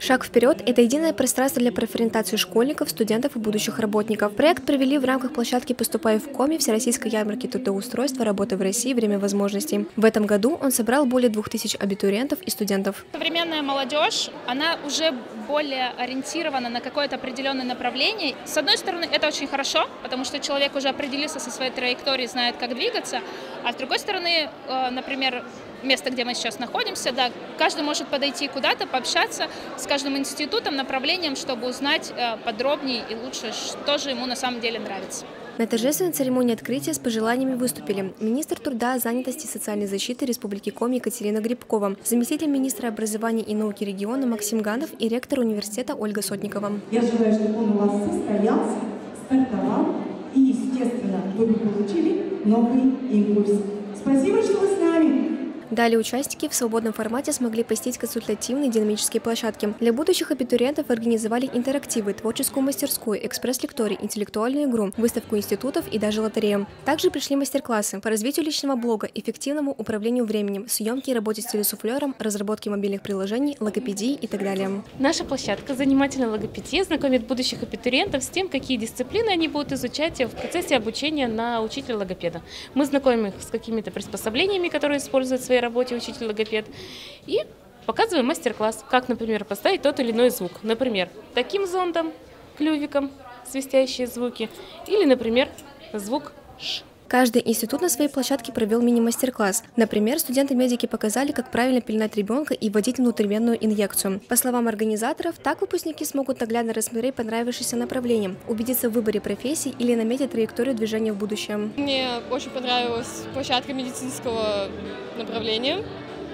«Шаг вперед» – это единое пространство для профориентации школьников, студентов и будущих работников. Проект провели в рамках площадки «Поступай в Коми» Всероссийской ярмарки трудоустройства «Работа в России. Время возможностей». В этом году он собрал более 2000 абитуриентов и студентов. Современная молодежь, она уже более ориентирована на какое-то определенное направление. С одной стороны, это очень хорошо, потому что человек уже определился со своей траекторией, знает, как двигаться. А с другой стороны, например, место, где мы сейчас находимся, да, каждый может подойти куда-то, пообщаться с каждым институтом, направлением, чтобы узнать подробнее и лучше, что же ему на самом деле нравится. На торжественной церемонии открытия с пожеланиями выступили министр труда, занятости и социальной защиты Республики Коми Екатерина Грибкова, заместитель министра образования и науки региона Максим Ганов и ректор университета Ольга Сотникова. Я желаю, чтобы он у вас состоялся, стартовал и, естественно, вы получили новый импульс. Спасибо, что вы с нами. Далее участники в свободном формате смогли посетить консультативные динамические площадки. Для будущих абитуриентов организовали интерактивы, творческую мастерскую, экспресс-лекторий, интеллектуальную игру, выставку институтов и даже лотерею. Также пришли мастер-классы по развитию личного блога, эффективному управлению временем, съемке и работе с телесуфлером, разработке мобильных приложений, логопедии и так далее. Наша площадка «Занимательная логопедия» знакомит будущих абитуриентов с тем, какие дисциплины они будут изучать в процессе обучения на учителя-логопеда. Мы знакомим их с какими-то приспособлениями, которые используют в своей работе учитель-логопед, и показываем мастер-класс, как, например, поставить тот или иной звук. Например, таким зондом, клювиком, свистящие звуки, или, например, звук «ш». Каждый институт на своей площадке провел мини-мастер-класс. Например, студенты-медики показали, как правильно пеленать ребенка и вводить внутривенную инъекцию. По словам организаторов, так выпускники смогут наглядно рассмотреть понравившееся направление, убедиться в выборе профессии или наметить траекторию движения в будущем. Мне очень понравилась площадка медицинского направления.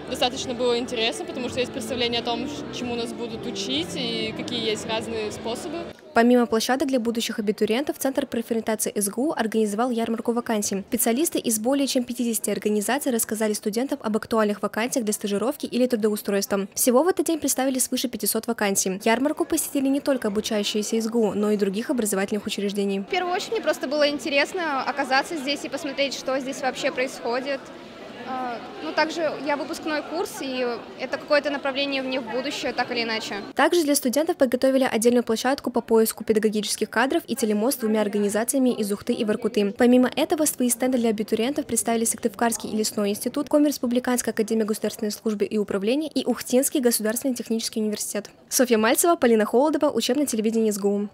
Достаточно было интересно, потому что есть представление о том, чему нас будут учить и какие есть разные способы. Помимо площадок для будущих абитуриентов, Центр профориентации СГУ организовал ярмарку вакансий. Специалисты из более чем 50 организаций рассказали студентам об актуальных вакансиях для стажировки или трудоустройства. Всего в этот день представили свыше 500 вакансий. Ярмарку посетили не только обучающиеся СГУ, но и других образовательных учреждений. В первую очередь мне просто было интересно оказаться здесь и посмотреть, что здесь вообще происходит. Ну, также я выпускной курс, и это какое-то направление мне в будущее, так или иначе. Также для студентов подготовили отдельную площадку по поиску педагогических кадров и телемост с двумя организациями из Ухты и Воркуты. Помимо этого, свои стенды для абитуриентов представили Сыктывкарский и лесной институт, Коми Республиканская академия государственной службы и управления и Ухтинский государственный технический университет. Софья Мальцева, Полина Холодова, учебное телевидение СГУ.